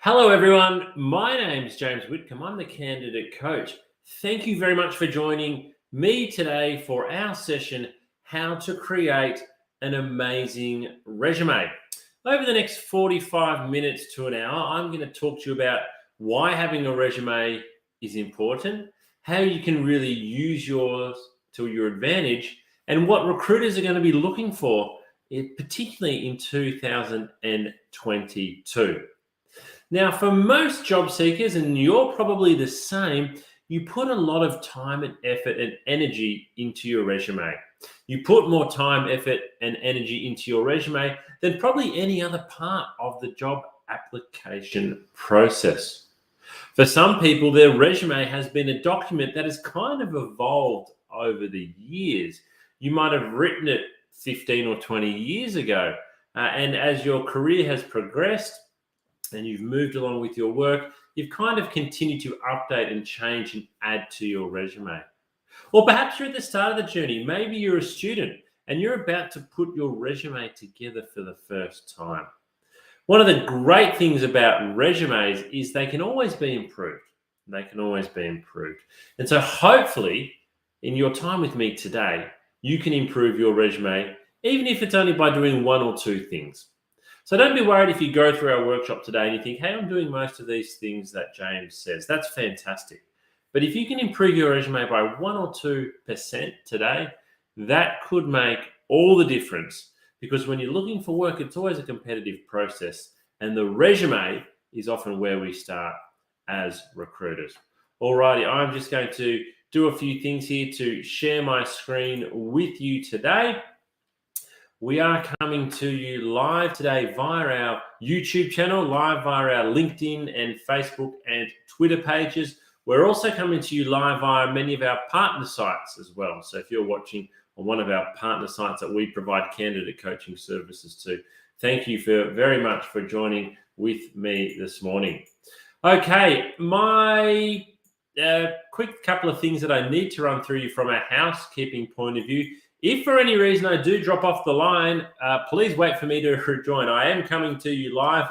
Hello, everyone. My name is James Whitcomb. I'm the candidate coach. Thank you very much for joining me today for our session, How to Create an Amazing Resume. Over the next 45 minutes to an hour, I'm going to talk to you about why having a resume is important, how you can really use yours to your advantage, and what recruiters are going to be looking for, particularly in 2022. Now, for most job seekers, and you're probably the same, you put a lot of time and effort and energy into your resume. You put more time, effort, and energy into your resume than probably any other part of the job application process. For some people, their resume has been a document that has kind of evolved over the years. You might have written it 15 or 20 years ago, and as your career has progressed, and you've moved along with your work, you've kind of continued to update and change and add to your resume. Or perhaps you're at the start of the journey. Maybe you're a student and you're about to put your resume together for the first time. One of the great things about resumes is they can always be improved. They can always be improved. And so hopefully in your time with me today, you can improve your resume, even if it's only by doing one or two things. So don't be worried if you go through our workshop today and you think, hey, I'm doing most of these things that James says. That's fantastic. But if you can improve your resume by 1 or 2% today, that could make all the difference. Because when you're looking for work, it's always a competitive process. And the resume is often where we start as recruiters. Alrighty, I'm just going to do a few things here to share my screen with you today. We are coming to you live today via our YouTube channel, live via our LinkedIn and Facebook and Twitter pages. We're also coming to you live via many of our partner sites as well. So if you're watching on one of our partner sites that we provide candidate coaching services to, thank you very much for joining with me this morning. Okay, my quick couple of things that I need to run through you from a housekeeping point of view. If for any reason I do drop off the line, please wait for me to rejoin. I am coming to you live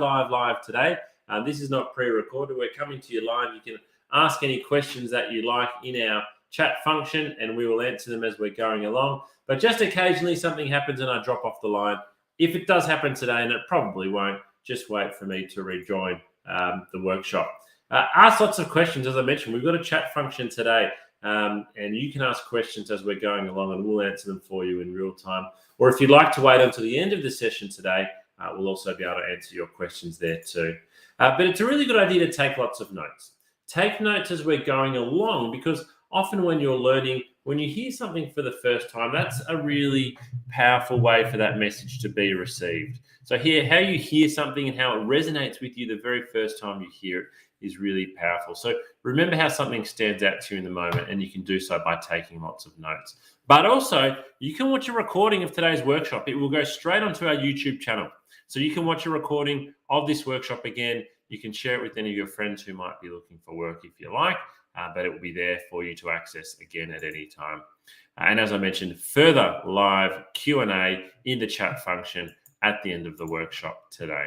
today. This is not pre-recorded. We're coming to you live. You can ask any questions that you like in our chat function, and we will answer them as we're going along. But just occasionally something happens and I drop off the line. If it does happen today, and it probably won't, just wait for me to rejoin the workshop. Ask lots of questions. As I mentioned, we've got a chat function today. And you can ask questions as we're going along and we'll answer them for you in real time. Or if you'd like to wait until the end of the session today, we'll also be able to answer your questions there too. But it's a really good idea to take lots of notes. Take notes as we're going along, because often when you're learning, when you hear something for the first time, that's a really powerful way for that message to be received. So how you hear something and how it resonates with you the very first time you hear it is really powerful. So remember how something stands out to you in the moment, and you can do so by taking lots of notes. But also, you can watch a recording of today's workshop. It will go straight onto our YouTube channel. So you can watch a recording of this workshop again. You can share it with any of your friends who might be looking for work if you like, but it will be there for you to access again at any time. And as I mentioned, further live Q&A in the chat function at the end of the workshop today.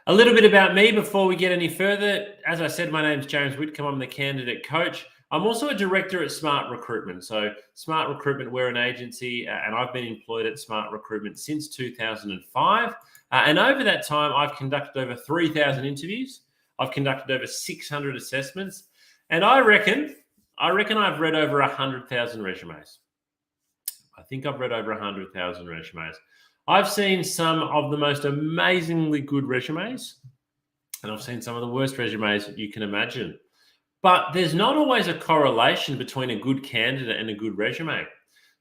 A little bit about me before we get any further. As I said, my name is James Whitcomb. I'm the candidate coach. I'm also a director at Smart Recruitment. So Smart Recruitment, we're an agency, and I've been employed at Smart Recruitment since 2005. And over that time, I've conducted over 3,000 interviews. I've conducted over 600 assessments. And I reckon I've read over 100,000 resumes. I think I've read over 100,000 resumes. I've seen some of the most amazingly good resumes, and I've seen some of the worst resumes that you can imagine. But there's not always a correlation between a good candidate and a good resume.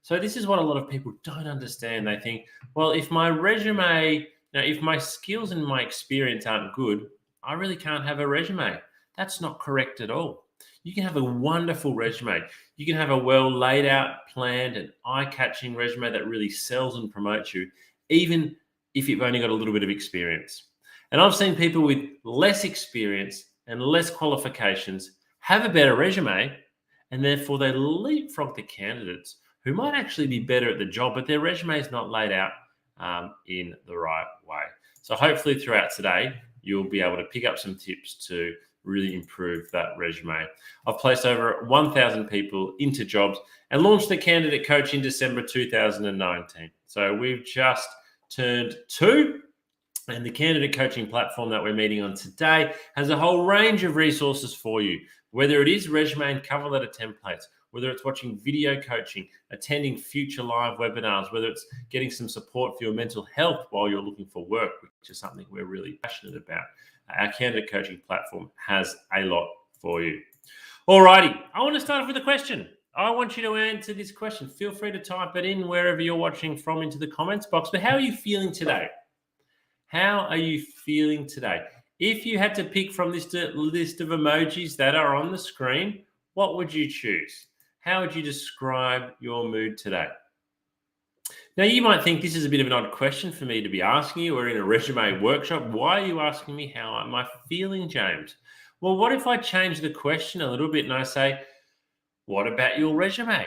So this is what a lot of people don't understand. They think, well, if my resume, if my skills and my experience aren't good, I really can't have a resume. That's not correct at all. You can have a wonderful resume. You can have a well laid out, planned, and eye-catching resume that really sells and promotes you, even if you've only got a little bit of experience. And I've seen people with less experience and less qualifications have a better resume, and therefore they leapfrog the candidates who might actually be better at the job, but their resume is not laid out in the right way. So hopefully throughout today, you'll be able to pick up some tips to really improve that resume. I've placed over 1,000 people into jobs and launched the Candidate Coach in December 2019. So we've just turned 2. And the candidate coaching platform that we're meeting on today has a whole range of resources for you, whether it is resume and cover letter templates, whether it's watching video coaching, attending future live webinars, whether it's getting some support for your mental health while you're looking for work, which is something we're really passionate about. Our candidate coaching platform has a lot for you. Alrighty, I want to start off with a question. I want you to answer this question. Feel free to type it in wherever you're watching from into the comments box. But how are you feeling today? How are you feeling today? If you had to pick from this list of emojis that are on the screen, what would you choose? How would you describe your mood today? Now, you might think this is a bit of an odd question for me to be asking you. We're in a resume workshop. Why are you asking me how am I feeling, James? Well, what if I change the question a little bit and I say, what about your resume?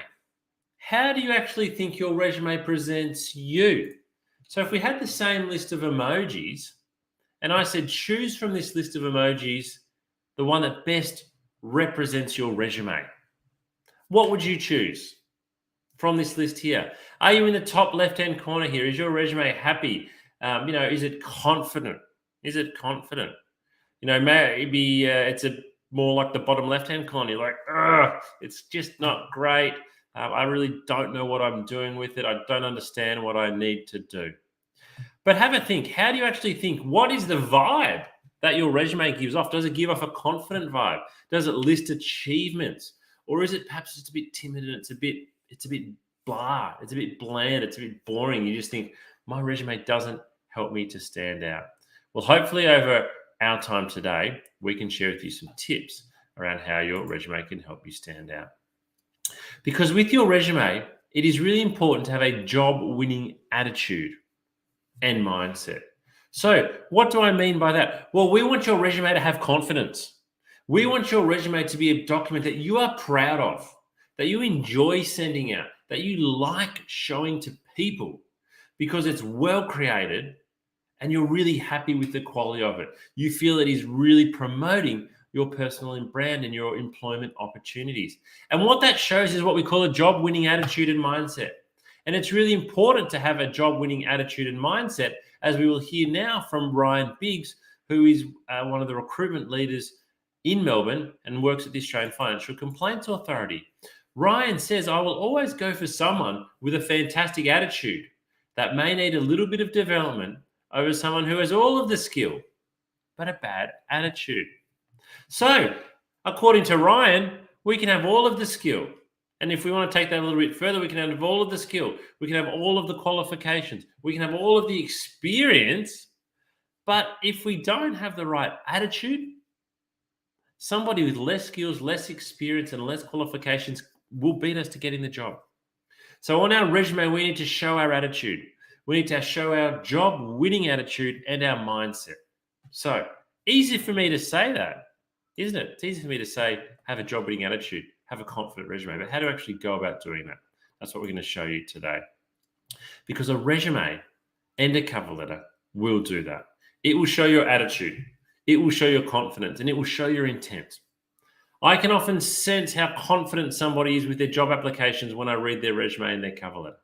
How do you actually think your resume presents you? So if we had the same list of emojis and I said, choose from this list of emojis the one that best represents your resume, what would you choose from this list here? Are you in the top left-hand corner here? Is your resume happy? Is it confident? Is it confident? Maybe it's more like the bottom left-hand corner. You're like, it's just not great. I really don't know what I'm doing with it. I don't understand what I need to do. But have a think. How do you actually think? What is the vibe that your resume gives off? Does it give off a confident vibe? Does it list achievements? Or is it perhaps just a bit timid and it's a bit blah, it's a bit bland, it's a bit boring. You just think, my resume doesn't help me to stand out. Well, hopefully over our time today, we can share with you some tips around how your resume can help you stand out. Because with your resume, it is really important to have a job-winning attitude and mindset. So what do I mean by that? Well, we want your resume to have confidence. We want your resume to be a document that you are proud of, that you enjoy sending out, that you like showing to people because it's well created and you're really happy with the quality of it. You feel it is really promoting your personal brand and your employment opportunities. And what that shows is what we call a job-winning attitude and mindset. And it's really important to have a job-winning attitude and mindset, as we will hear now from Ryan Biggs, who is one of the recruitment leaders in Melbourne and works at the Australian Financial Complaints Authority. Ryan says, I will always go for someone with a fantastic attitude that may need a little bit of development over someone who has all of the skill, but a bad attitude. So, according to Ryan, we can have all of the skill. And if we want to take that a little bit further, we can have all of the skill. We can have all of the qualifications. We can have all of the experience. But if we don't have the right attitude, somebody with less skills, less experience, and less qualifications will beat us to getting the job. So on our resume, we need to show our attitude. We need to show our job-winning attitude and our mindset. So easy for me to say that, isn't it? It's easy for me to say, have a job-winning attitude, have a confident resume. But how to actually go about doing that? That's what we're going to show you today. Because a resume and a cover letter will do that. It will show your attitude. It will show your confidence, and it will show your intent. I can often sense how confident somebody is with their job applications when I read their resume and their cover letter.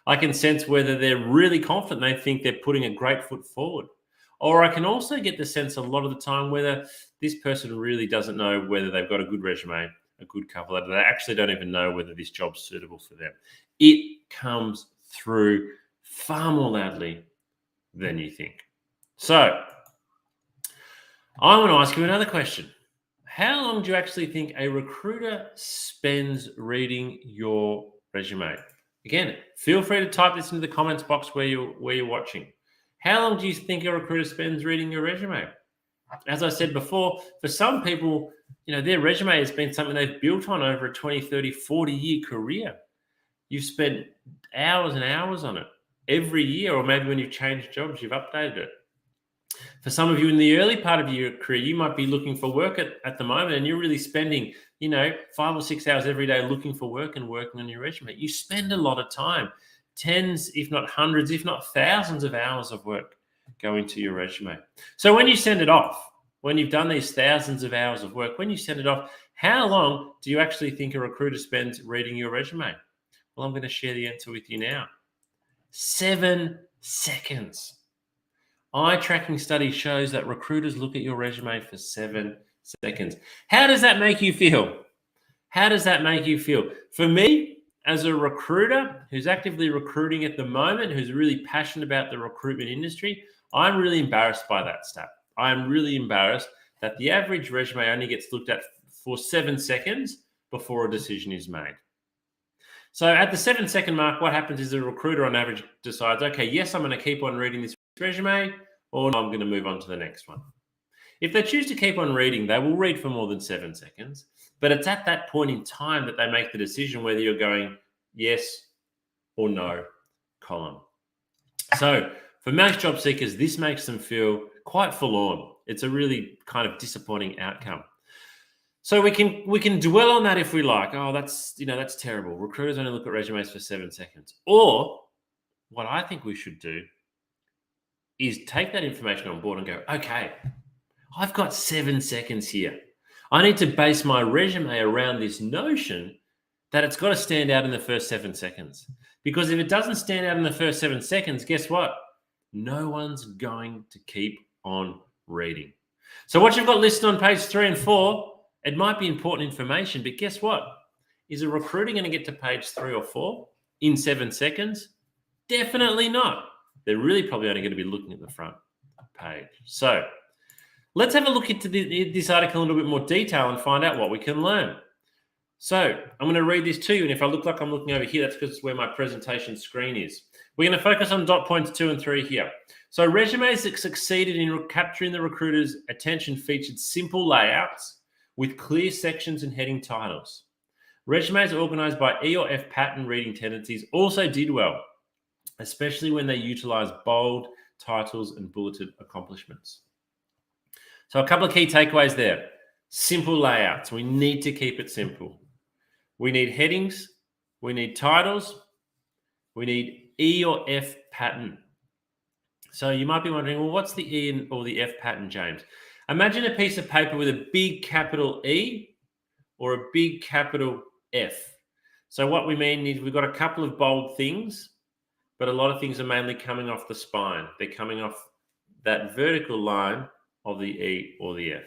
I can sense whether they're really confident, they think they're putting a great foot forward. Or I can also get the sense a lot of the time whether this person really doesn't know whether they've got a good resume, a good cover letter. They actually don't even know whether this job's suitable for them. It comes through far more loudly than you think. So I want to ask you another question. How long do you actually think a recruiter spends reading your resume? Again, feel free to type this into the comments box where you're watching. How long do you think a recruiter spends reading your resume? As I said before, for some people, their resume has been something they've built on over a 20, 30, 40-year career. You've spent hours and hours on it every year, or maybe when you've changed jobs, you've updated it. For some of you in the early part of your career, you might be looking for work at the moment, and you're really spending, 5 or 6 hours every day looking for work and working on your resume. You spend a lot of time, tens, if not hundreds, if not thousands of hours of work go into your resume. So when you send it off, when you've done these thousands of hours of work, when you send it off, how long do you actually think a recruiter spends reading your resume? Well, I'm going to share the answer with you now. 7 seconds. Eye tracking study shows that recruiters look at your resume for 7 seconds. How does that make you feel? How does that make you feel? For me, as a recruiter who's actively recruiting at the moment, who's really passionate about the recruitment industry, I'm really embarrassed by that stat. I'm really embarrassed that the average resume only gets looked at for 7 seconds before a decision is made. So at the 7-second mark, what happens is the recruiter on average decides, okay, yes, I'm going to keep on reading this resume, or no, I'm going to move on to the next one. If they choose to keep on reading, they will read for more than 7 seconds. But it's at that point in time that they make the decision whether you're going yes or no column. So for most job seekers, this makes them feel quite forlorn. It's a really kind of disappointing outcome. So we can dwell on that if we like. Oh, that's terrible. Recruiters only look at resumes for 7 seconds. Or what I think we should do is take that information on board and go, okay, I've got 7 seconds here. I need to base my resume around this notion that it's got to stand out in the first 7 seconds. Because if it doesn't stand out in the first 7 seconds, guess what? No one's going to keep on reading. So what you've got listed on page 3 and 4, it might be important information, but guess what? Is a recruiter going to get to page 3 or 4 in 7 seconds? Definitely not. They're really probably only going to be looking at the front page. So let's have a look into this article in a little bit more detail and find out what we can learn. So I'm going to read this to you, and if I look like I'm looking over here, that's because it's where my presentation screen is. We're going to focus on dot points 2 and 3 here. So resumes that succeeded in capturing the recruiter's attention featured simple layouts with clear sections and heading titles. Resumes organized by E or F pattern reading tendencies also did well, especially when they utilized bold titles and bulleted accomplishments. So a couple of key takeaways there. Simple layouts. We need to keep it simple. We need headings. We need titles. We need E or F pattern. So you might be wondering, well, what's the E or the F pattern, James? Imagine a piece of paper with a big capital E or a big capital F. So what we mean is we've got a couple of bold things, but a lot of things are mainly coming off the spine. They're coming off that vertical line of the E or the F.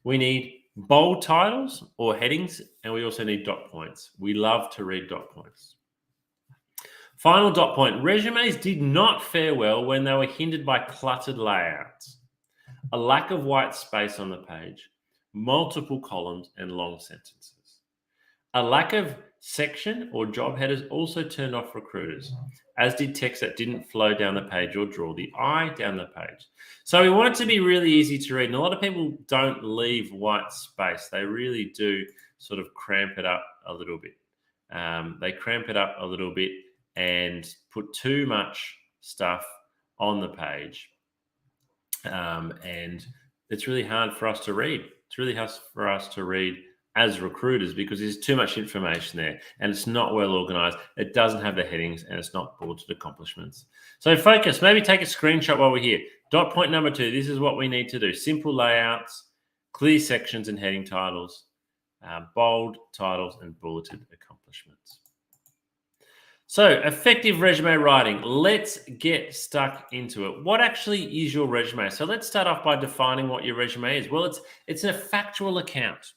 We need bold titles or headings, and we also need dot points. We love to read dot points. Final dot point. Resumes did not fare well when they were hindered by cluttered layouts, a lack of white space on the page, multiple columns, and long sentences. A lack of section or job headers also turned off recruiters, as did text that didn't flow down the page or draw the eye down the page. So we want it to be really easy to read. And a lot of people don't leave white space. They really do sort of cramp it up a little bit. They cramp it up a little bit and put too much stuff on the page. And it's really hard for us to read. It's really hard for us to read as recruiters because there's too much information there and it's not well organized. It doesn't have the headings and it's not bulleted accomplishments. So focus, maybe take a screenshot while we're here. Dot point number 2, this is what we need to do. Simple layouts, clear sections and heading titles, bold titles and bulleted accomplishments. So effective resume writing, let's get stuck into it. What actually is your resume? So let's start off by defining what your resume is. Well, it's a factual account.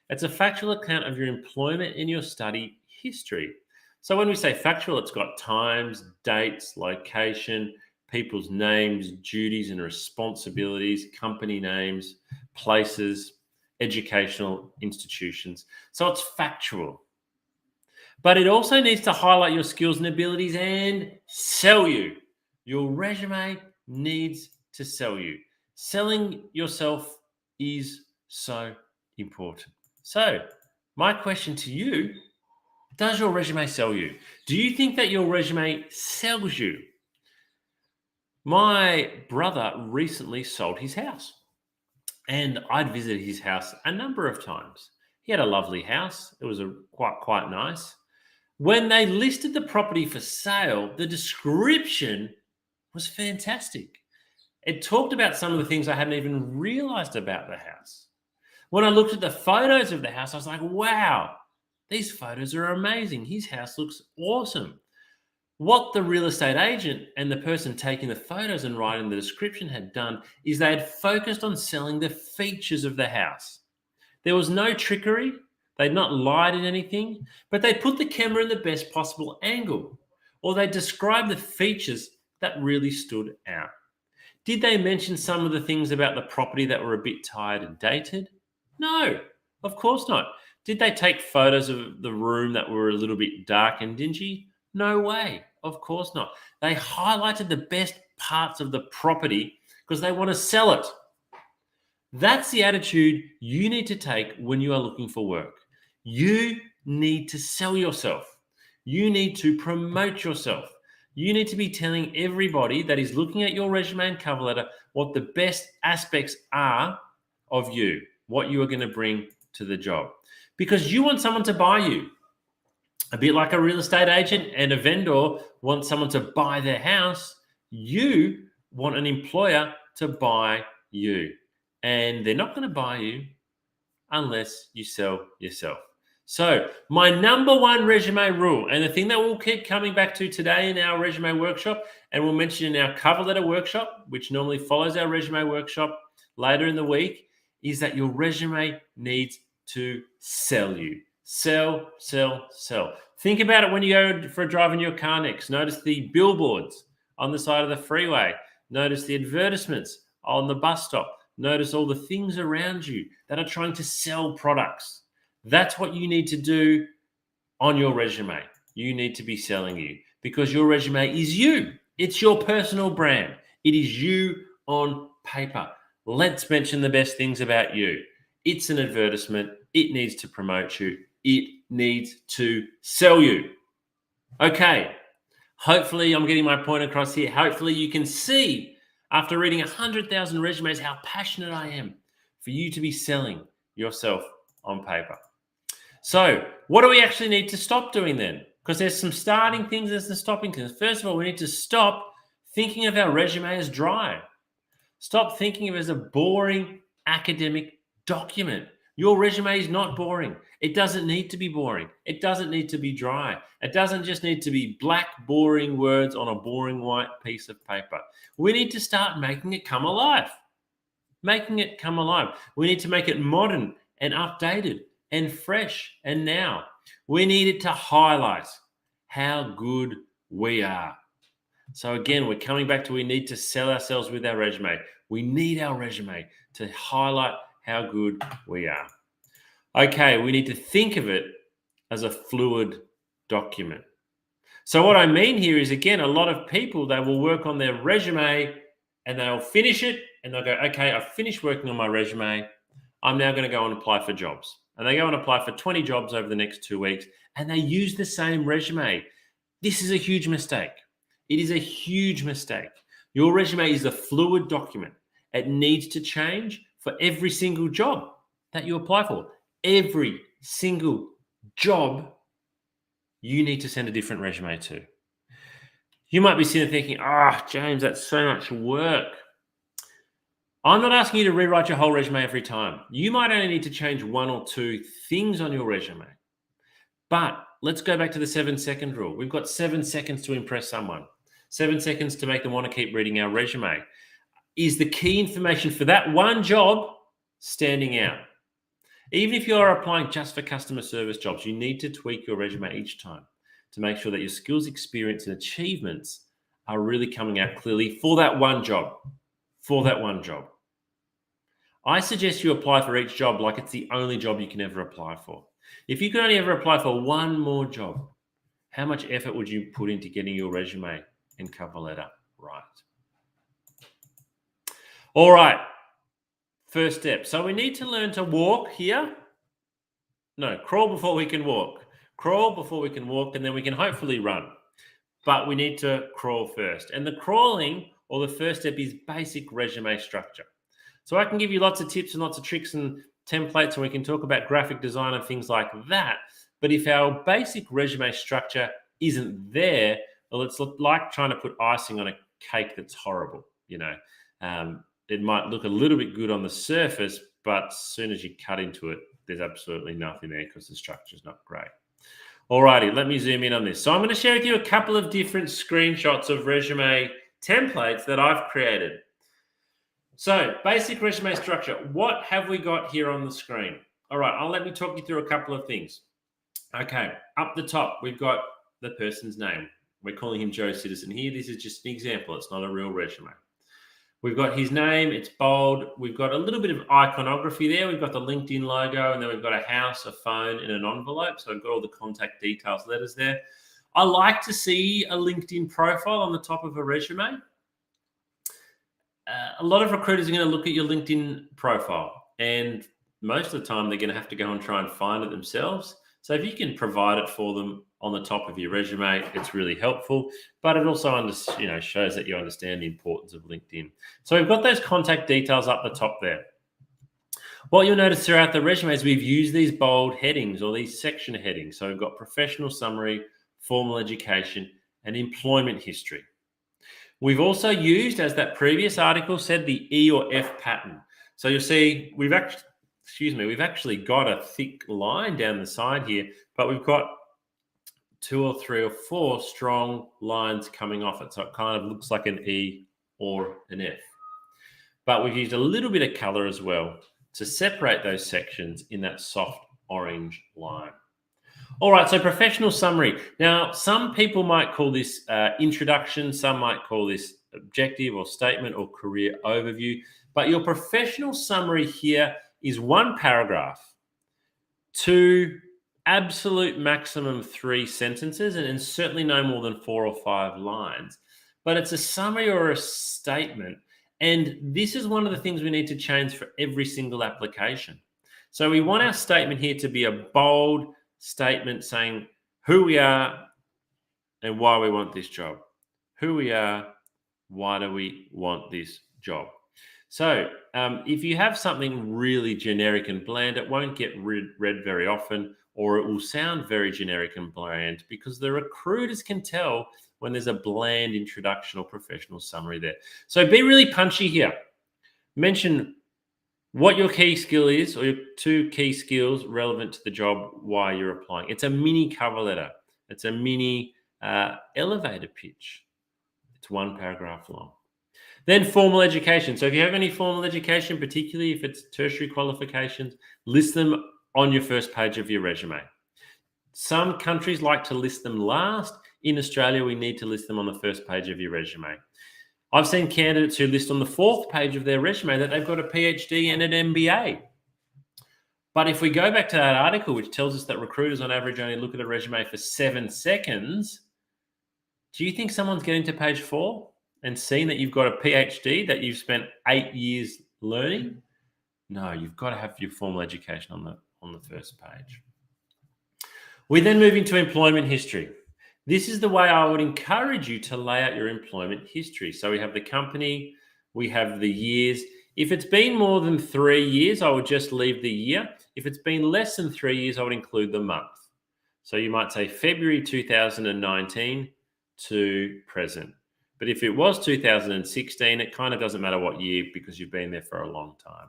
It's a factual account of your employment and your study history. So when we say factual, it's got times, dates, location, people's names, duties and responsibilities, company names, places, educational institutions. So it's factual. But it also needs to highlight your skills and abilities and sell you. Your resume needs to sell you. Selling yourself is so important. So my question to you, does your resume sell you? Do you think that your resume sells you? My brother recently sold his house and I'd visited his house a number of times. He had a lovely house. It was quite nice. When they listed the property for sale, the description was fantastic. It talked about some of the things I hadn't even realized about the house. When I looked at the photos of the house, I was like, wow, these photos are amazing. His house looks awesome. What the real estate agent and the person taking the photos and writing the description had done is they had focused on selling the features of the house. There was no trickery. They'd not lied in anything, but they put the camera in the best possible angle, or they described the features that really stood out. Did they mention some of the things about the property that were a bit tired and dated? No, of course not. Did they take photos of the room that were a little bit dark and dingy? No way. Of course not. They highlighted the best parts of the property because they want to sell it. That's the attitude you need to take when you are looking for work. You need to sell yourself. You need to promote yourself. You need to be telling everybody that is looking at your resume and cover letter what the best aspects are of you, what you are going to bring to the job. Because you want someone to buy you. A bit like a real estate agent and a vendor want someone to buy their house, you want an employer to buy you. And they're not going to buy you unless you sell yourself. So my number one resume rule, and the thing that we'll keep coming back to today in our resume workshop, and we'll mention in our cover letter workshop, which normally follows our resume workshop later in the week, is that your resume needs to sell you. Sell, sell, sell. Think about it when you go for a drive in your car next. Notice the billboards on the side of the freeway. Notice the advertisements on the bus stop. Notice all the things around you that are trying to sell products. That's what you need to do on your resume. You need to be selling you because your resume is you. It's your personal brand. It is you on paper. Let's mention the best things about you. It's an advertisement. It needs to promote you. It needs to sell you. Okay. Hopefully I'm getting my point across here. Hopefully you can see after reading 100,000 resumes how passionate I am for you to be selling yourself on paper. So what do we actually need to stop doing then? Because there's some starting things, there's the stopping things. First of all, we need to stop thinking of our resume as dry. Stop thinking of it as a boring academic document. Your resume is not boring. It doesn't need to be boring. It doesn't need to be dry. It doesn't just need to be black, boring words on a boring white piece of paper. We need to start making it come alive. Making it come alive. We need to make it modern and updated and fresh and now. We need it to highlight how good we are. So again, we're coming back to we need to sell ourselves with our resume. We need our resume to highlight how good we are. Okay, we need to think of it as a fluid document. So what I mean here is, again, a lot of people, they will work on their resume and they'll finish it and they'll go, okay, I've finished working on my resume. I'm now going to go and apply for jobs. And they go and apply for 20 jobs over the next 2 weeks and they use the same resume. This is a huge mistake. It is a huge mistake. Your resume is a fluid document. It needs to change for every single job that you apply for. Every single job you need to send a different resume to. You might be sitting there thinking, James, that's so much work. I'm not asking you to rewrite your whole resume every time. You might only need to change one or two things on your resume. But let's go back to the 7-second rule. We've got 7 seconds to impress someone. 7 seconds to make them want to keep reading our resume. Is the key information for that one job standing out? Even if you're applying just for customer service jobs, you need to tweak your resume each time to make sure that your skills, experience, and achievements are really coming out clearly for that one job. For that one job. I suggest you apply for each job like it's the only job you can ever apply for. If you could only ever apply for one more job, how much effort would you put into getting your resume and cover letter right? All right. First step. So we need to learn to walk here. No, crawl before we can walk. Crawl before we can walk, and then we can hopefully run. But we need to crawl first. And the crawling, or the first step, is basic resume structure. So I can give you lots of tips and lots of tricks and templates, and we can talk about graphic design and things like that. But if our basic resume structure isn't there, well, it's like trying to put icing on a cake that's horrible, you know. it might look a little bit good on the surface, but as soon as you cut into it, there's absolutely nothing there because the structure is not great. Alrighty, let me zoom in on this. So I'm going to share with you a couple of different screenshots of resume templates that I've created. So basic resume structure. What have we got here on the screen? All right, let me talk you through a couple of things. Okay, up the top, we've got the person's name. We're calling him Joe Citizen here. This is just an example. It's not a real resume. We've got his name. It's bold. We've got a little bit of iconography there. We've got the LinkedIn logo, and then we've got a house, a phone, and an envelope. So I've got all the contact details letters there. I like to see a LinkedIn profile on the top of a resume. A lot of recruiters are going to look at your LinkedIn profile, and most of the time they're going to have to go and try and find it themselves. So if you can provide it for them on the top of your resume, it's really helpful. But it also shows that you understand the importance of LinkedIn. So we've got those contact details up the top there. What you'll notice throughout the resume is we've used these bold headings or these section headings. So we've got professional summary, formal education, and employment history. We've also used, as that previous article said, the E or F pattern. So you'll see we've actually got a thick line down the side here, but we've got 2 or 3 or 4 strong lines coming off it. So it kind of looks like an E or an F. But we've used a little bit of color as well to separate those sections in that soft orange line. All right, so professional summary. Now, some people might call this introduction. Some might call this objective or statement or career overview. But your professional summary here is 1 paragraph, 2 absolute maximum 3 sentences, and certainly no more than 4 or 5 lines. But it's a summary or a statement. And this is one of the things we need to change for every single application. So we want our statement here to be a bold statement saying who we are and why we want this job. Who we are, why do we want this job? So if you have something really generic and bland, it won't get read very often, or it will sound very generic and bland because the recruiters can tell when there's a bland introduction or professional summary there. So be really punchy here. Mention what your key skill is or your 2 key skills relevant to the job, why you're applying. It's a mini cover letter. It's a mini elevator pitch. It's 1 paragraph long. Then formal education. So if you have any formal education, particularly if it's tertiary qualifications, list them on your first page of your resume. Some countries like to list them last. In Australia, we need to list them on the first page of your resume. I've seen candidates who list on the 4th page of their resume that they've got a PhD and an MBA. But if we go back to that article, which tells us that recruiters on average only look at a resume for 7 seconds, do you think someone's getting to page 4 and seeing that you've got a PhD that you've spent 8 years learning? No, you've got to have your formal education on the first page. We then move into employment history. This is the way I would encourage you to lay out your employment history. So we have the company, we have the years. If it's been more than 3 years, I would just leave the year. If it's been less than 3 years, I would include the month. So you might say February 2019 to present. But if it was 2016, it kind of doesn't matter what year because you've been there for a long time.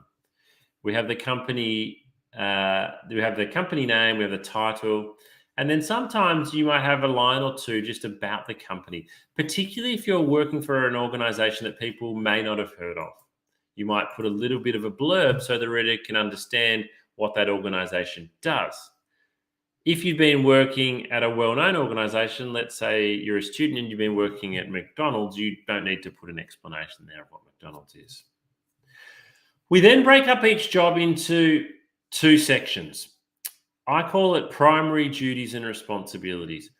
We have the company, we have the company name, we have the title, and then sometimes you might have a line or 2 just about the company, particularly if you're working for an organization that people may not have heard of. You might put a little bit of a blurb so the reader can understand what that organization does. If you've been working at a well-known organization, let's say you're a student and you've been working at McDonald's, you don't need to put an explanation there of what McDonald's is. We then break up each job into 2 sections. I call it primary duties and responsibilities,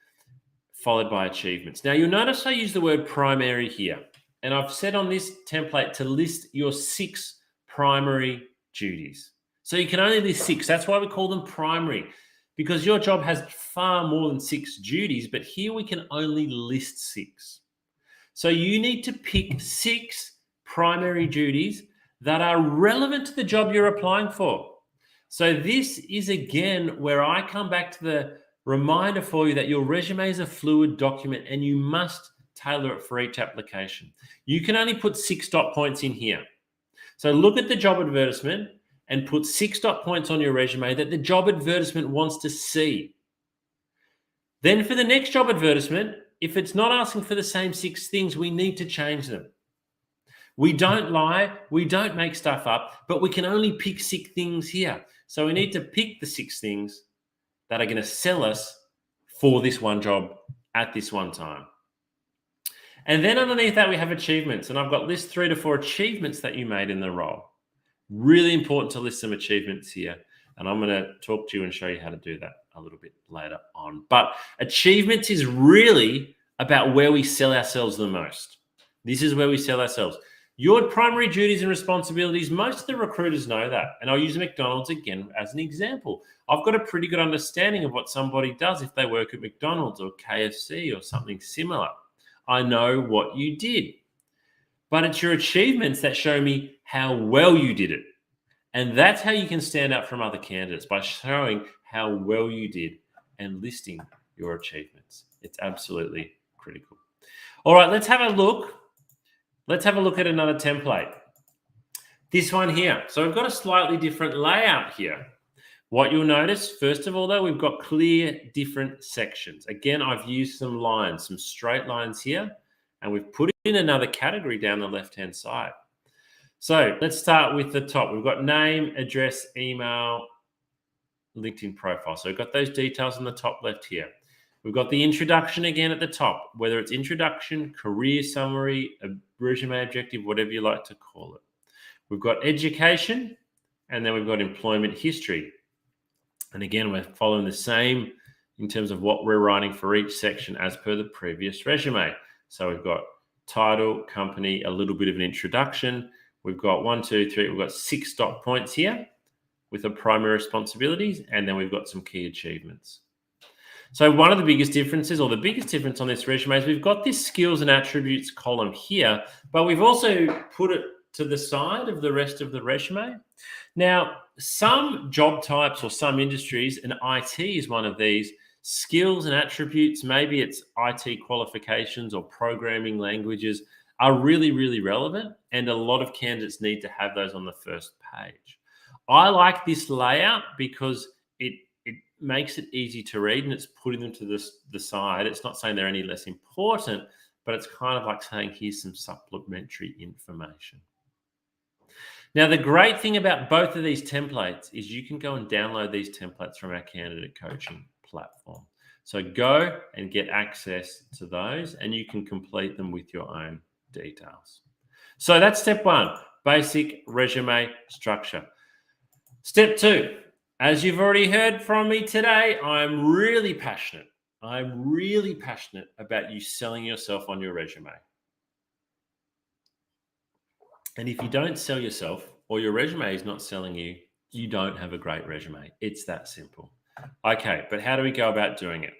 followed by achievements. Now, you'll notice I use the word primary here, and I've said on this template to list your 6 primary duties. So you can only list 6. That's why we call them primary, because your job has far more than 6 duties, but here we can only list 6. So you need to pick 6 primary duties that are relevant to the job you're applying for. So this is, again, where I come back to the reminder for you that your resume is a fluid document and you must tailor it for each application. You can only put 6 dot points in here. So look at the job advertisement and put 6 dot points on your resume that the job advertisement wants to see. Then for the next job advertisement, if it's not asking for the same 6 things, we need to change them. We don't lie, we don't make stuff up, but we can only pick 6 things here. So we need to pick the 6 things that are going to sell us for this one job at this one time. And then underneath that, we have achievements. And I've got list 3 to 4 achievements that you made in the role. Really important to list some achievements here. And I'm going to talk to you and show you how to do that a little bit later on. But achievements is really about where we sell ourselves the most. This is where we sell ourselves. Your primary duties and responsibilities, most of the recruiters know that. And I'll use McDonald's again as an example. I've got a pretty good understanding of what somebody does if they work at McDonald's or KFC or something similar. I know what you did. But it's your achievements that show me how well you did it. And that's how you can stand out from other candidates, by showing how well you did and listing your achievements. It's absolutely critical. All right, let's have a look. Let's have a look at another template. This one here. So we've got a slightly different layout here. What you'll notice, first of all, though, we've got clear different sections. Again, I've used some lines, some straight lines here, and we've put in another category down the left-hand side. So let's start with the top. We've got name, address, email, LinkedIn profile. So we've got those details on the top left here. We've got the introduction again at the top, whether it's introduction, career summary, a resume objective, whatever you like to call it. We've got education, and then we've got employment history. And again, we're following the same in terms of what we're writing for each section as per the previous resume. So we've got title, company, a little bit of an introduction. We've got 1, 2, 3, we've got 6 dot points here with the primary responsibilities, and then we've got some key achievements. So one of the biggest differences, or the biggest difference on this resume, is we've got this skills and attributes column here, but we've also put it to the side of the rest of the resume. Now, some job types or some industries, and IT is one of these, skills and attributes, maybe it's IT qualifications or programming languages, are really, really relevant, and a lot of candidates need to have those on the first page. I like this layout because it makes it easy to read, and it's putting them to the side. It's not saying they're any less important, but it's kind of like saying, here's some supplementary information. Now, the great thing about both of these templates is you can go and download these templates from our candidate coaching platform. So go and get access to those, and you can complete them with your own details. So that's step 1, basic resume structure. Step 2, as you've already heard from me today, I'm really passionate about you selling yourself on your resume. And if you don't sell yourself, or your resume is not selling you, you don't have a great resume. It's that simple. Okay, but how do we go about doing it?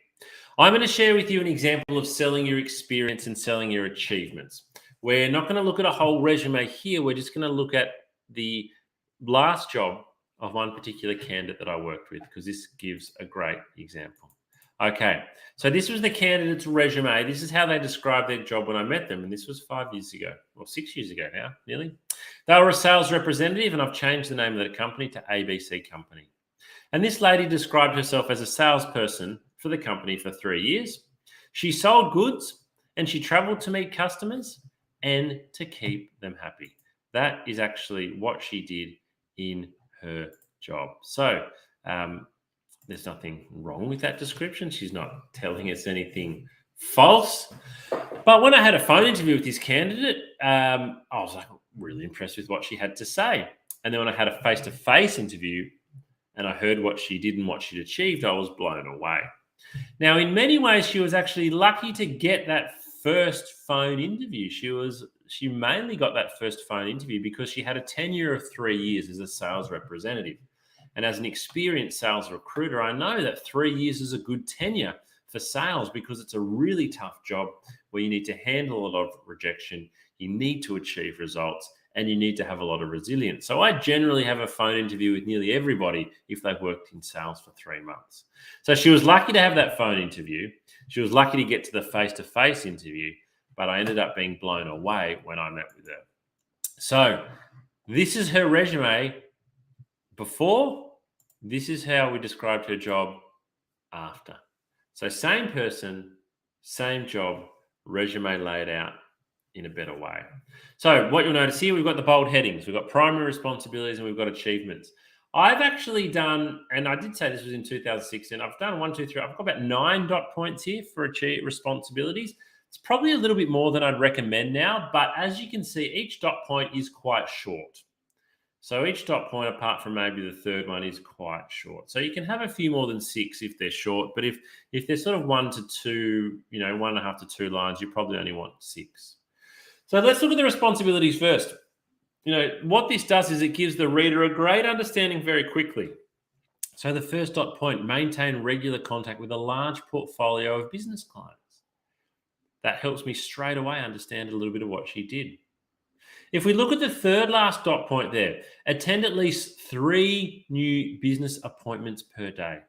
I'm going to share with you an example of selling your experience and selling your achievements. We're not going to look at a whole resume here. We're just going to look at the last job of one particular candidate that I worked with, because this gives a great example. Okay, so this was the candidate's resume. This is how they described their job when I met them, and this was 5 years ago, or 6 years ago now, nearly. They were a sales representative, and I've changed the name of the company to ABC Company. And this lady described herself as a salesperson for the company for 3 years. She sold goods, and she traveled to meet customers and to keep them happy. That is actually what she did in her job. So there's nothing wrong with that description. She's not telling us anything false. But when I had a phone interview with this candidate, I was like really impressed with what she had to say. And then when I had a face-to-face interview and I heard what she did and what she'd achieved, I was blown away. Now, in many ways, she was actually lucky to get that first phone interview. She mainly got that first phone interview because she had a tenure of 3 years as a sales representative. And as an experienced sales recruiter, I know that 3 years is a good tenure for sales, because it's a really tough job where you need to handle a lot of rejection, you need to achieve results, and you need to have a lot of resilience. So I generally have a phone interview with nearly everybody if they've worked in sales for 3 months. So she was lucky to have that phone interview. She was lucky to get to the face-to-face interview. but I ended up being blown away when I met with her. So this is her resume before. This is how we described her job after. So same person, same job, resume laid out in a better way. So what you'll notice here, we've got the bold headings. We've got primary responsibilities and we've got achievements. I've actually done, and I did say this was in 2016, I've done 1, 2, 3, I've got about 9 dot points here for responsibilities. It's probably a little bit more than I'd recommend now, but as you can see, each dot point is quite short. So each dot point, apart from maybe the third one, is quite short. So you can have a few more than 6 if they're short, but if they're sort of 1 to 2, 1.5 to 2 lines, you probably only want 6. So let's look at the responsibilities first. What this does is it gives the reader a great understanding very quickly. So the first dot point, maintain regular contact with a large portfolio of business clients. That helps me straight away understand a little bit of what she did. If we look at the third last dot point there, attend at least 3 new business appointments per day.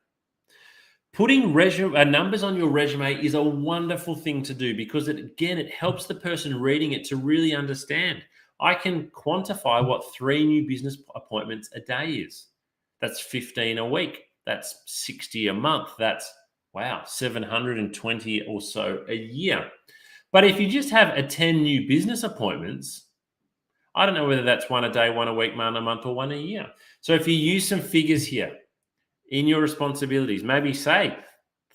Putting numbers on your resume is a wonderful thing to do because it helps the person reading it to really understand. I can quantify what 3 new business appointments a day is. That's 15 a week. That's 60 a month. That's, 720 or so a year. But if you just have 10 new business appointments, I don't know whether that's 1 a day, 1 a week, 1 a month, or 1 a year. So if you use some figures here in your responsibilities, maybe say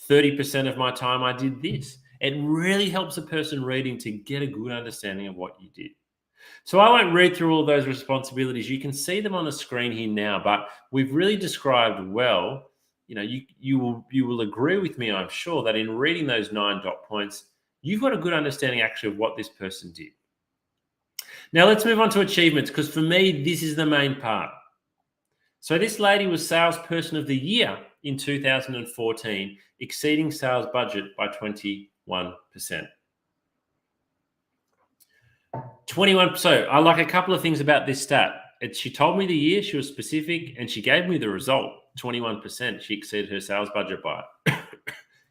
30% of my time I did this. It really helps a person reading to get a good understanding of what you did. So I won't read through all those responsibilities. You can see them on the screen here now, but we've really described well. You will agree with me, I'm sure, that in reading those 9 dot points, you've got a good understanding actually of what this person did. Now let's move on to achievements, because for me, this is the main part. So this lady was Salesperson of the Year in 2014, exceeding sales budget by 21%. 21. So I like a couple of things about this stat. She told me the year, she was specific, and she gave me the result, 21%. She exceeded her sales budget by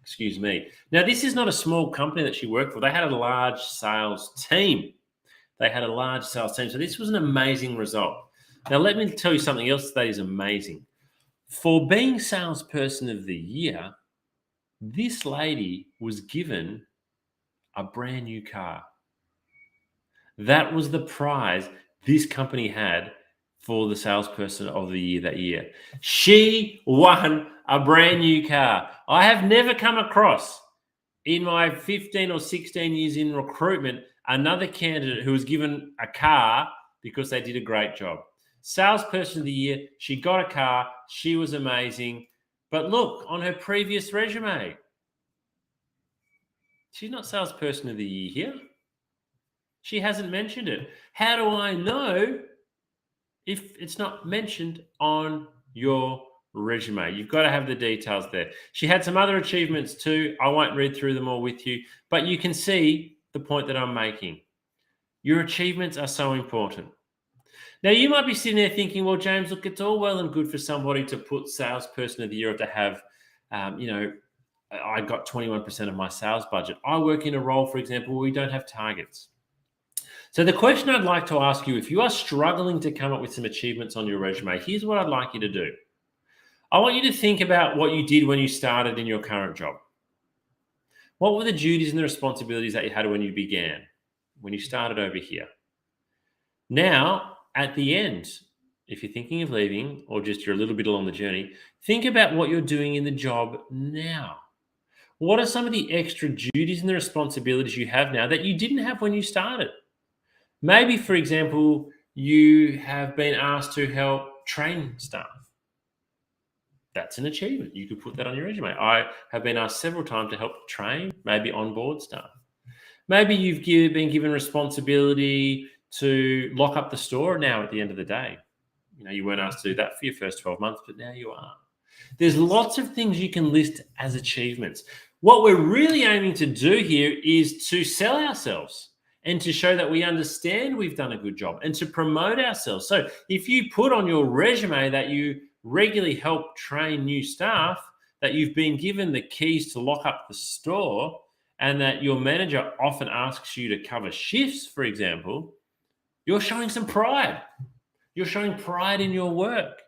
excuse me. Now, this is not a small company that she worked for. They had a large sales team. So this was an amazing result. Now, let me tell you something else that is amazing. For being Salesperson of the Year, this lady was given a brand new car. That was the prize this company had for the Salesperson of the Year that year. She won a brand new car. I have never come across, in my 15 or 16 years in recruitment, another candidate who was given a car because they did a great job. Salesperson of the Year, she got a car, she was amazing. But look, on her previous resume, she's not Salesperson of the Year here. She hasn't mentioned it. How do I know if it's not mentioned on your resume? You've got to have the details there. She had some other achievements too. I won't read through them all with you, but you can see the point that I'm making. Your achievements are so important. Now, you might be sitting there thinking, well, James, look, it's all well and good for somebody to put Salesperson of the Year to have, I got 21% of my sales budget. I work in a role, for example, where we don't have targets. So the question I'd like to ask you, if you are struggling to come up with some achievements on your resume, here's what I'd like you to do. I want you to think about what you did when you started in your current job. What were the duties and the responsibilities that you had when you began, when you started over here? Now, at the end, if you're thinking of leaving or just you're a little bit along the journey, think about what you're doing in the job now. What are some of the extra duties and the responsibilities you have now that you didn't have when you started? Maybe, for example, you have been asked to help train staff. That's an achievement. You could put that on your resume. I have been asked several times to help train, maybe onboard staff. Maybe you've been given responsibility to lock up the store now at the end of the day. You weren't asked to do that for your first 12 months, but now you are. There's lots of things you can list as achievements. What we're really aiming to do here is to sell ourselves and to show that we understand we've done a good job and to promote ourselves. So if you put on your resume that you regularly help train new staff, that you've been given the keys to lock up the store, and that your manager often asks you to cover shifts, for example, you're showing some pride. You're showing pride in your work.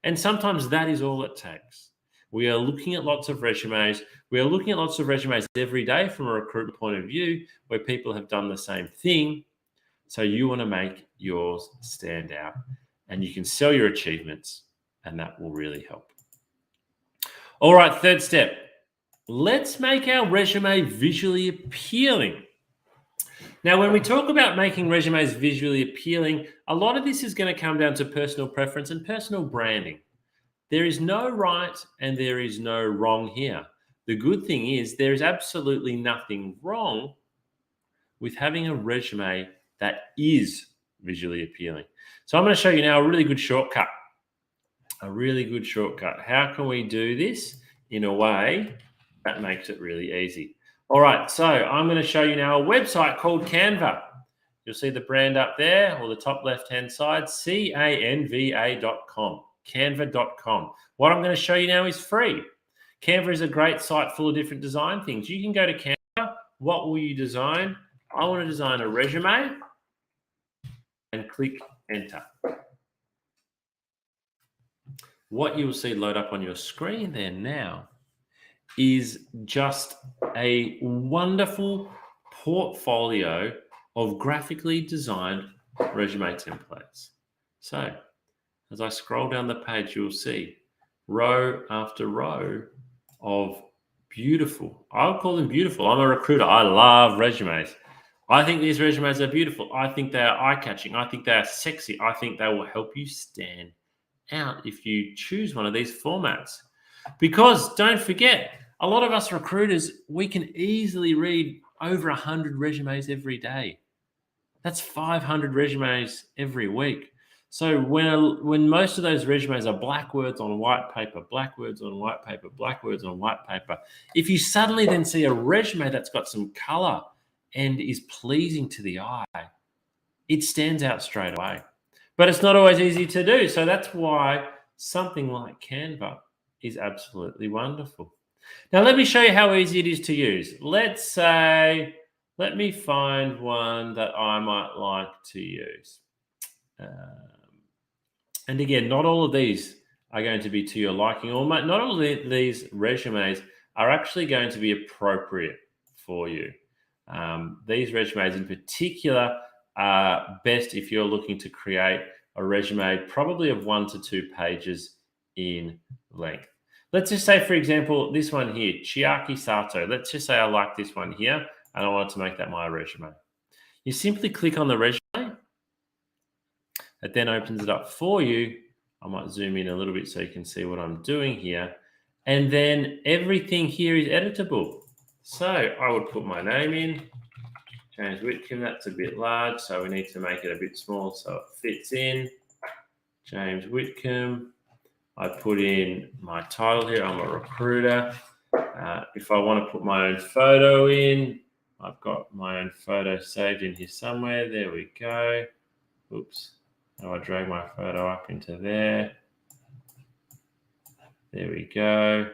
And sometimes that is all it takes. We are looking at lots of resumes. We are looking at lots of resumes every day from a recruitment point of view where people have done the same thing. So you want to make yours stand out, and you can sell your achievements, and that will really help. All right, third step. Let's make our resume visually appealing. Now, when we talk about making resumes visually appealing, a lot of this is going to come down to personal preference and personal branding. There is no right and there is no wrong here. The good thing is there is absolutely nothing wrong with having a resume that is visually appealing. So I'm going to show you now a really good shortcut. How can we do this in a way that makes it really easy? All right, so I'm going to show you now a website called Canva. You'll see the brand up there, or the top left-hand side, canva.com, canva.com. What I'm going to show you now is free. Canva is a great site full of different design things. You can go to Canva. What will you design? I want to design a resume, and click enter. What you will see load up on your screen there now is just a wonderful portfolio of graphically designed resume templates. So as I scroll down the page, you'll see row after row of beautiful, I'll call them beautiful. I'm a recruiter. I love resumes. I think these resumes are beautiful. I think they are eye-catching. I think they are sexy. I think they will help you stand out if you choose one of these formats. Because don't forget, a lot of us recruiters, we can easily read over 100 resumes every day. That's 500 resumes every week. So when most of those resumes are black words on white paper, black words on white paper, black words on white paper, if you suddenly then see a resume that's got some color and is pleasing to the eye, it stands out straight away. But it's not always easy to do. So that's why something like Canva is absolutely wonderful. Now, let me show you how easy it is to use. Let's say, let me find one that I might like to use. And again, not all of these are going to be to your liking, or not all of these resumes are actually going to be appropriate for you. These resumes in particular are best if you're looking to create a resume probably of 1 to 2 pages in length. Let's just say, for example, this one here, Chiaki Sato. Let's just say I like this one here and I want to make that my resume. You simply click on the resume. It then opens it up for you. I might zoom in a little bit so you can see what I'm doing here. And then everything here is editable. So I would put my name in, James Whitcomb. That's a bit large, so we need to make it a bit small so it fits in. James Whitcomb. I put in my title here. I'm a recruiter. If I want to put my own photo in, I've got my own photo saved in here somewhere. There we go. Oops. Now I drag my photo up into there. There we go.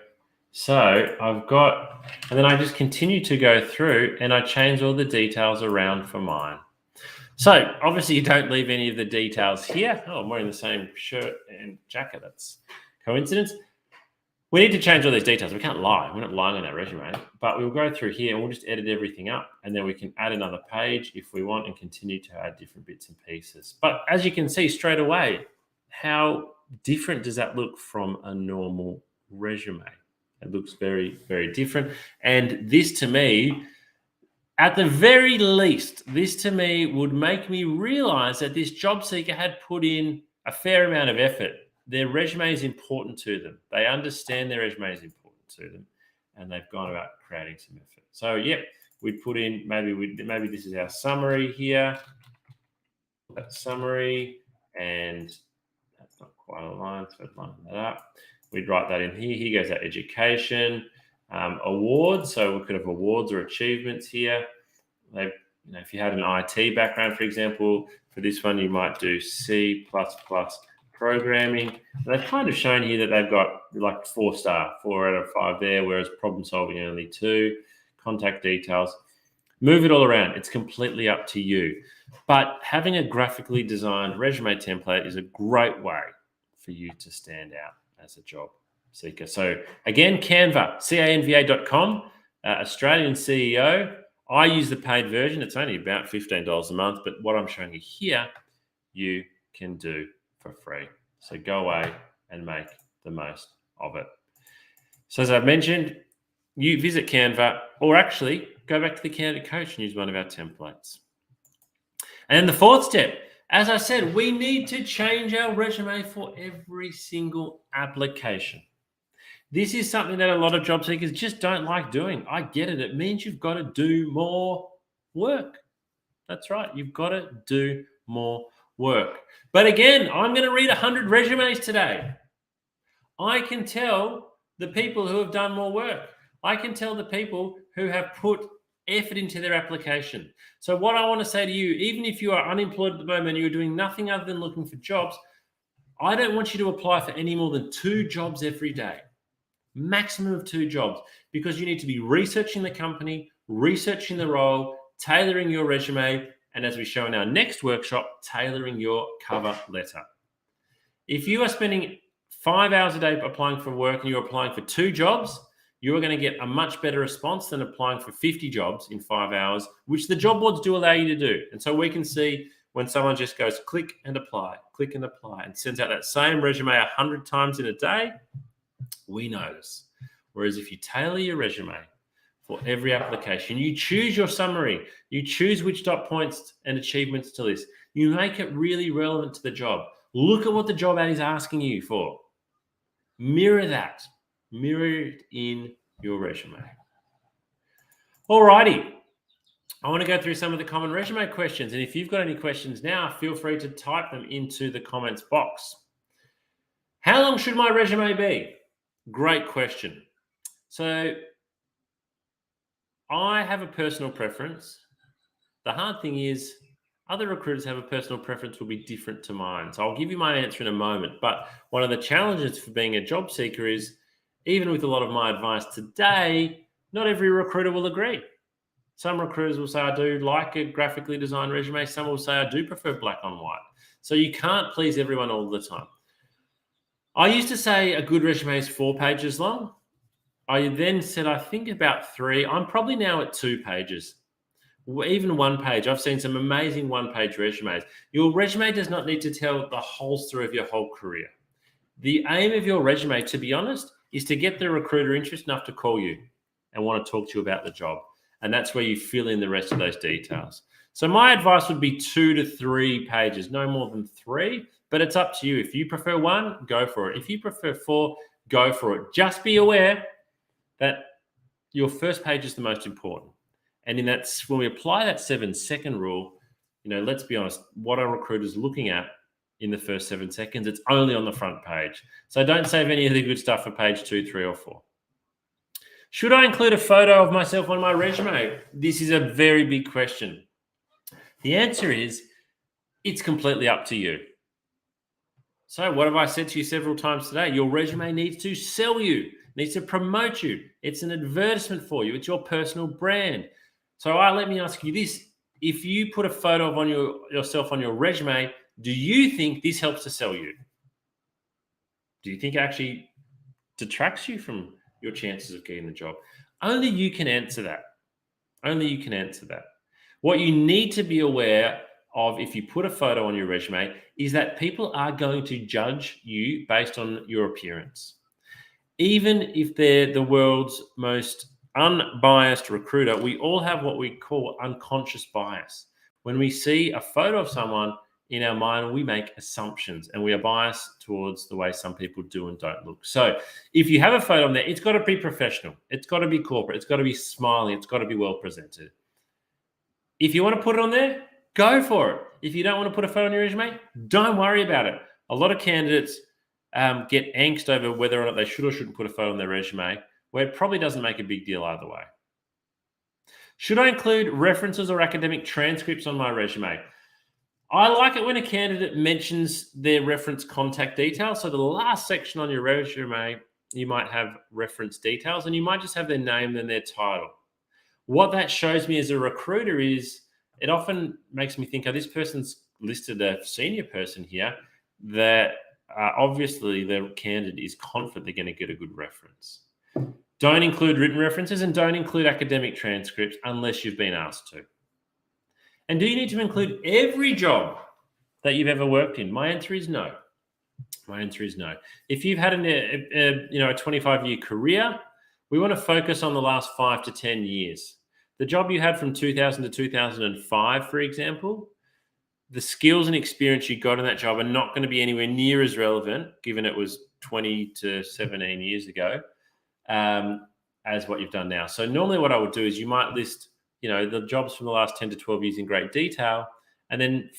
So I've got, and then I just continue to go through and I change all the details around for mine. So obviously you don't leave any of the details here. Oh, I'm wearing the same shirt and jacket. That's coincidence. We need to change all these details. We can't lie. We're not lying on our resume, but we'll go through here and we'll just edit everything up. And then we can add another page if we want and continue to add different bits and pieces. But as you can see straight away, how different does that look from a normal resume? It looks very, very different. And this to me, at the very least, this to me would make me realize that this job seeker had put in a fair amount of effort. Their resume is important to them. They understand their resume is important to them, and they've gone about creating some effort. So, yeah, we'd put in, maybe this is our summary here. That summary, and that's not quite aligned, so I'd line that up. We'd write that in here. Here goes our education. Awards, so we could have awards or achievements here. If you had an IT background, for example, for this one you might do C++ programming. And they've kind of shown here that they've got like 4-star, 4 out of 5 there, whereas problem solving only 2. contact details. Move it all around. It's completely up to you. But having a graphically designed resume template is a great way for you to stand out as a job seeker. So again, Canva, canva.com, Australian CEO. I use the paid version. It's only about $15 a month, but what I'm showing you here, you can do for free. So go away and make the most of it. So as I've mentioned, you visit Canva, or actually go back to the Candidate Coach and use one of our templates. And then the fourth step, as I said, we need to change our resume for every single application. This is something that a lot of job seekers just don't like doing. I get it. It means you've got to do more work. That's right. You've got to do more work. But again, I'm going to read 100 resumes today. I can tell the people who have done more work. I can tell the people who have put effort into their application. So what I want to say to you, even if you are unemployed at the moment, you're doing nothing other than looking for jobs, I don't want you to apply for any more than 2 jobs every day. Maximum of 2 jobs, because you need to be researching the company, researching the role, tailoring your resume, and as we show in our next workshop, tailoring your cover letter. If you are spending 5 hours a day applying for work and you're applying for 2 jobs, you're going to get a much better response than applying for 50 jobs in 5 hours, which the job boards do allow you to do. And so we can see when someone just goes click and apply, and sends out that same resume 100 times in a day, we notice. Whereas if you tailor your resume for every application, you choose your summary, you choose which dot points and achievements to list, you make it really relevant to the job. Look at what the job ad is asking you for. Mirror that. Mirror it in your resume. Alrighty. I want to go through some of the common resume questions. And if you've got any questions now, feel free to type them into the comments box. How long should my resume be? Great question. So I have a personal preference. The hard thing is other recruiters have a personal preference will be different to mine. So I'll give you my answer in a moment. But one of the challenges for being a job seeker is, even with a lot of my advice today, not every recruiter will agree. Some recruiters will say, I do like a graphically designed resume. Some will say, I do prefer black on white. So you can't please everyone all the time. I used to say a good resume is 4 pages long. I then said, I think about 3. I'm probably now at 2 pages. Even 1 page. I've seen some amazing 1-page resumes. Your resume does not need to tell the whole story of your whole career. The aim of your resume, to be honest, is to get the recruiter interested enough to call you and want to talk to you about the job. And that's where you fill in the rest of those details. So my advice would be 2 to 3 pages, no more than 3, but it's up to you. If you prefer 1, go for it. If you prefer 4, go for it. Just be aware that your first page is the most important. And in that, when we apply that 7-second rule, let's be honest, what are recruiters looking at in the first 7 seconds? It's only on the front page. So don't save any of the good stuff for page 2, 3, or 4. Should I include a photo of myself on my resume? This is a very big question. The answer is, it's completely up to you. So what have I said to you several times today? Your resume needs to sell you, needs to promote you. It's an advertisement for you. It's your personal brand. So let me ask you this. If you put a photo of yourself on your resume, do you think this helps to sell you? Do you think it actually detracts you from your chances of getting the job? Only you can answer that. Only you can answer that. What you need to be aware of if you put a photo on your resume is that people are going to judge you based on your appearance. Even if they're the world's most unbiased recruiter, we all have what we call unconscious bias. When we see a photo of someone, in our mind, we make assumptions and we are biased towards the way some people do and don't look. So if you have a photo on there, it's got to be professional. It's got to be corporate. It's got to be smiling. It's got to be well presented. If you want to put it on there, go for it. If you don't want to put a photo on your resume, don't worry about it. A lot of candidates get angst over whether or not they should or shouldn't put a photo on their resume, where it probably doesn't make a big deal either way. Should I include references or academic transcripts on my resume? I like it when a candidate mentions their reference contact details. So the last section on your resume, you might have reference details and you might just have their name and their title. What that shows me as a recruiter is it often makes me think, oh, this person's listed a senior person here that obviously the candidate is confident they're going to get a good reference. Don't include written references and don't include academic transcripts unless you've been asked to. And do you need to include every job that you've ever worked in? My answer is no. My answer is no. If you've had a 25-year career, we want to focus on the last 5 to 10 years. The job you had from 2000 to 2005, for example, the skills and experience you got in that job are not going to be anywhere near as relevant, given it was 20 to 17 years ago, as what you've done now. So normally what I would do is you might list, the jobs from the last 10 to 12 years in great detail. And then,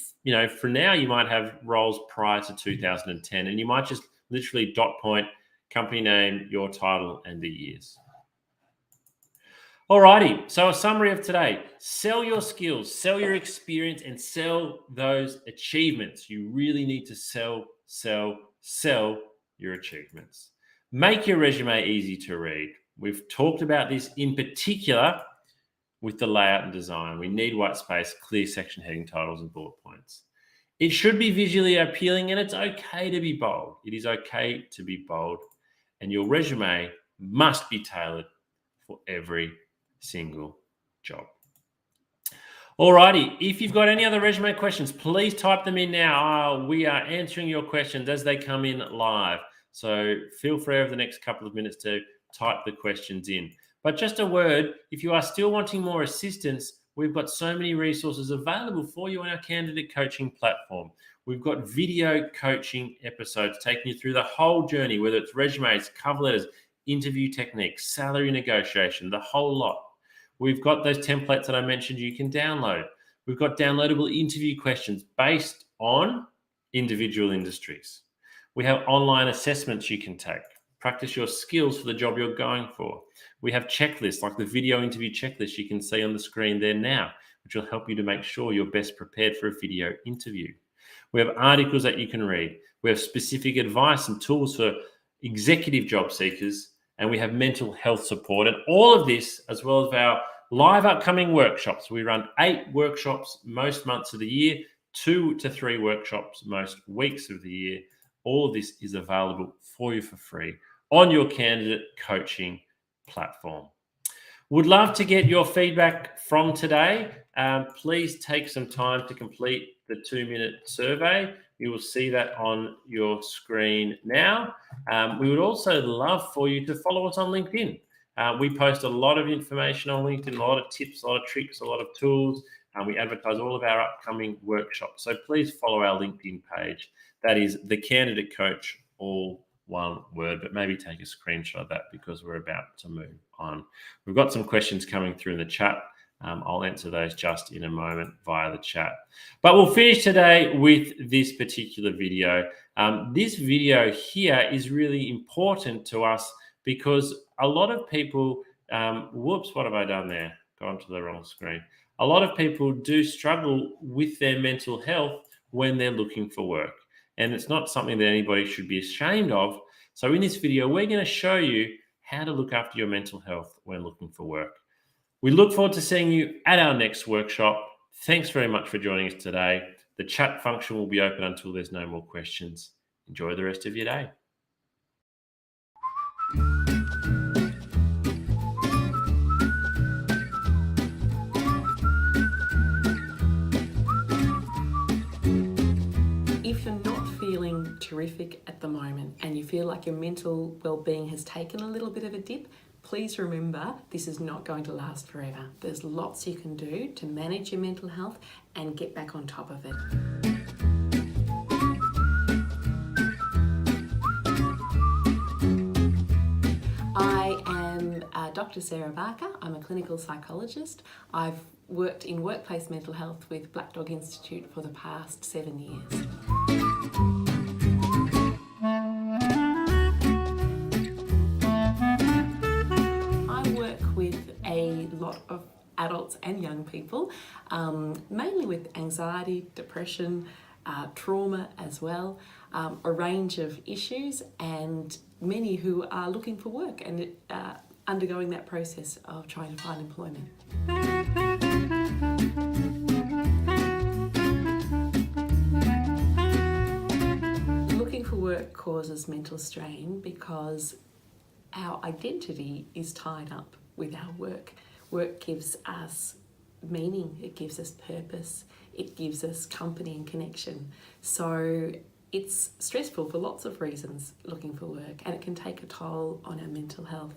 for now, you might have roles prior to 2010, and you might just literally dot point company name, your title, and the years. Alrighty, so a summary of today. Sell your skills, sell your experience, and sell those achievements. You really need to sell your achievements. Make your resume easy to read. We've talked about this in particular with the layout and design. We need white space, clear section heading titles, and bullet points. It should be visually appealing, and it's okay to be bold. It is okay to be bold, and your resume must be tailored for every single job. Alrighty, if you've got any other resume questions, please type them in now. We are answering your questions as they come in live. So feel free over the next couple of minutes to type the questions in. But just a word, if you are still wanting more assistance, we've got so many resources available for you on our candidate coaching platform. We've got video coaching episodes taking you through the whole journey, whether it's resumes, cover letters, interview techniques, salary negotiation, the whole lot. We've got those templates that I mentioned you can download. We've got downloadable interview questions based on individual industries. We have online assessments you can take. Practice your skills for the job you're going for. We have checklists like the video interview checklist you can see on the screen there now, which will help you to make sure you're best prepared for a video interview. We have articles that you can read. We have specific advice and tools for executive job seekers, and we have mental health support. And all of this, as well as our live upcoming workshops. We run 8 workshops most months of the year, 2 to 3 workshops most weeks of the year. All of this is available for you for free on your candidate coaching platform. Would love to get your feedback from today. Please take some time to complete the 2-minute survey. You will see that on your screen now. We would also love for you to follow us on LinkedIn. We post a lot of information on LinkedIn, a lot of tips, a lot of tricks, a lot of tools. We advertise all of our upcoming workshops. So please follow our LinkedIn page. That is The Candidate Coach, all one word, but maybe take a screenshot of that because we're about to move on. We've got some questions coming through in the chat. I'll answer those just in a moment via the chat. But we'll finish today with this particular video. This video here is really important to us because a lot of people, whoops, what have I done there? Gone to the wrong screen. A lot of people do struggle with their mental health when they're looking for work. And it's not something that anybody should be ashamed of. So in this video, we're going to show you how to look after your mental health when looking for work. We look forward to seeing you at our next workshop. Thanks very much for joining us today. The chat function will be open until there's no more questions. Enjoy the rest of your day. If you're not feeling terrific at the moment and you feel like your mental well-being has taken a little bit of a dip, please remember this is not going to last forever. There's lots you can do to manage your mental health and get back on top of it. I am Dr. Sarah Barker. I'm a clinical psychologist. I've worked in workplace mental health with Black Dog Institute for the past 7 years. A lot of adults and young people, mainly with anxiety, depression, trauma as well, a range of issues, and many who are looking for work. And undergoing that process of trying to find employment. Looking for work causes mental strain because our identity is tied up with our work. Work gives us meaning, it gives us purpose, it gives us company and connection. So it's stressful for lots of reasons looking for work, and it can take a toll on our mental health.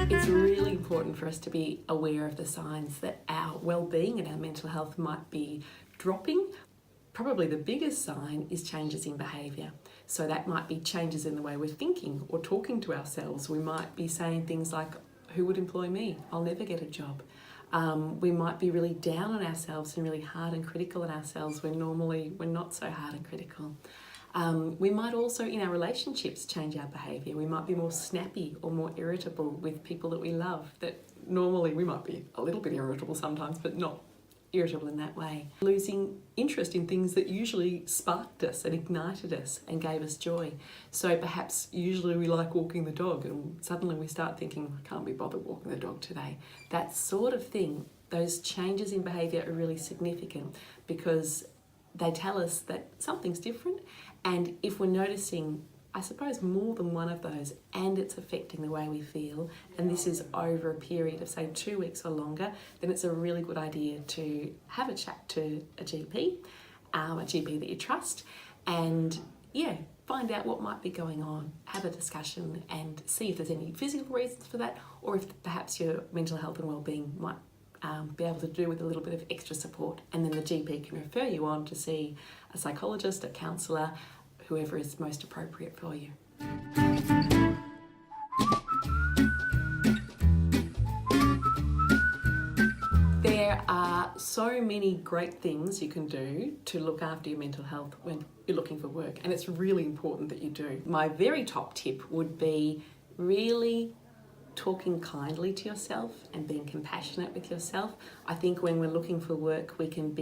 It's really important for us to be aware of the signs that our well-being and our mental health might be dropping. Probably the biggest sign is changes in behaviour. So that might be changes in the way we're thinking or talking to ourselves. We might be saying things like, who would employ me? I'll never get a job. We might be really down on ourselves and really hard and critical on ourselves when normally we're not so hard and critical. We might also, in our relationships, change our behaviour. We might be more snappy or more irritable with people that we love, that normally we might be a little bit irritable sometimes, but not irritable in that way. Losing interest in things that usually sparked us and ignited us and gave us joy. So perhaps usually we like walking the dog and suddenly we start thinking, I can't be bothered walking the dog today. That sort of thing, those changes in behaviour are really significant because they tell us that something's different, and if we're noticing, I suppose, more than one of those and it's affecting the way we feel, and this is over a period of say 2 weeks or longer, then it's a really good idea to have a chat to a GP that you trust, and find out what might be going on, have a discussion and see if there's any physical reasons for that, or if perhaps your mental health and wellbeing might be able to do with a little bit of extra support, and then the GP can refer you on to see a psychologist, a counsellor, whoever is most appropriate for you. There are so many great things you can do to look after your mental health when you're looking for work, and it's really important that you do. My very top tip would be really talking kindly to yourself and being compassionate with yourself. I think when we're looking for work, we can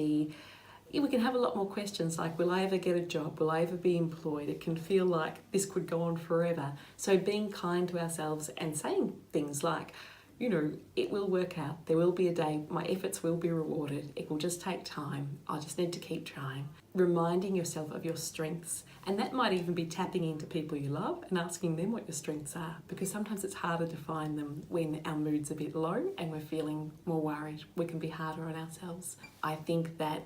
have a lot more questions like, will I ever get a job? Will I ever be employed? It can feel like this could go on forever. So being kind to ourselves and saying things like, it will work out. There will be a day, my efforts will be rewarded. It will just take time. I just need to keep trying. Reminding yourself of your strengths. And that might even be tapping into people you love and asking them what your strengths are, because sometimes it's harder to find them when our mood's a bit low and we're feeling more worried. We can be harder on ourselves. I think that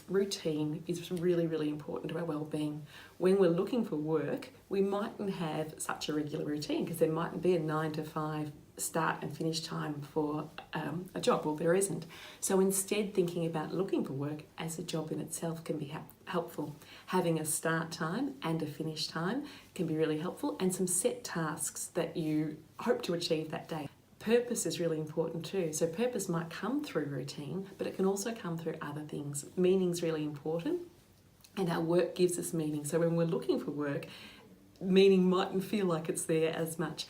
routine is really, really important to our well-being. When we're looking for work, we mightn't have such a regular routine because there mightn't be a 9 to 5 start and finish time for a job, or there isn't. So instead, thinking about looking for work as a job in itself can be helpful. Having a start time and a finish time can be really helpful, and some set tasks that you hope to achieve that day. Purpose is really important too. So purpose might come through routine, but it can also come through other things. Meaning's really important, and our work gives us meaning. So when we're looking for work, meaning mightn't feel like it's there as much.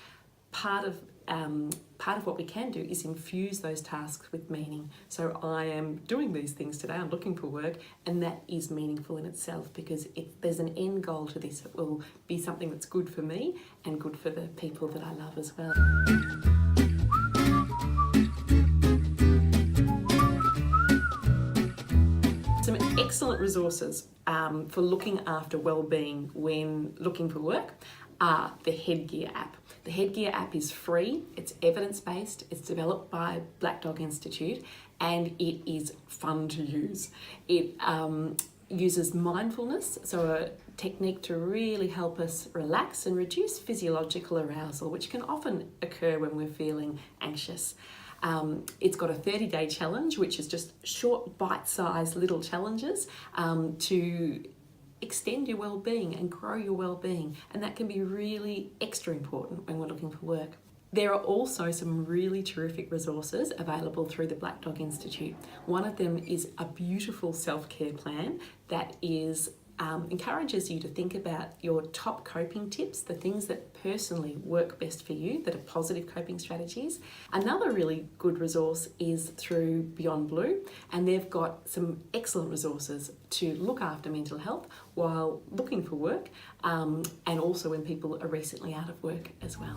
Part of what we can do is infuse those tasks with meaning. So I am doing these things today, I'm looking for work, and that is meaningful in itself because there's an end goal to this. It will be something that's good for me and good for the people that I love as well. Some excellent resources for looking after well-being when looking for work are the Headgear app. The Headgear app is free, it's evidence-based, it's developed by Black Dog Institute, and it is fun to use. It uses mindfulness, so a technique to really help us relax and reduce physiological arousal, which can often occur when we're feeling anxious. It's got a 30-day challenge, which is just short, bite-sized little challenges to extend your well-being and grow your well-being, and that can be really extra important when we're looking for work. There are also some really terrific resources available through the Black Dog Institute. One of them is a beautiful self-care plan that is encourages you to think about your top coping tips, the things that personally work best for you, that are positive coping strategies. Another really good resource is through Beyond Blue, and they've got some excellent resources to look after mental health while looking for work, and also when people are recently out of work as well.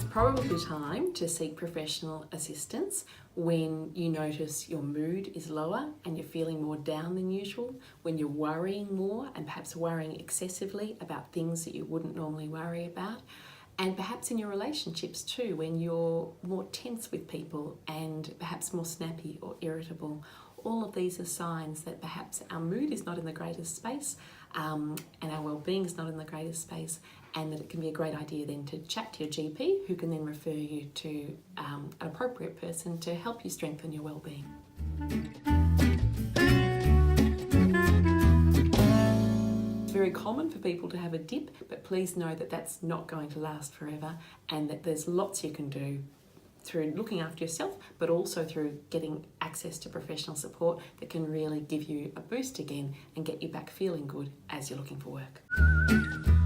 Probably time to seek professional assistance when you notice your mood is lower and you're feeling more down than usual, when you're worrying more and perhaps worrying excessively about things that you wouldn't normally worry about, and perhaps in your relationships too, when you're more tense with people and perhaps more snappy or irritable. All of these are signs that perhaps our mood is not in the greatest space, and our well-being is not in the greatest space, and that it can be a great idea then to chat to your GP, who can then refer you to an appropriate person to help you strengthen your well-being. It's very common for people to have a dip, but please know that that's not going to last forever, and that there's lots you can do through looking after yourself, but also through getting access to professional support that can really give you a boost again and get you back feeling good as you're looking for work.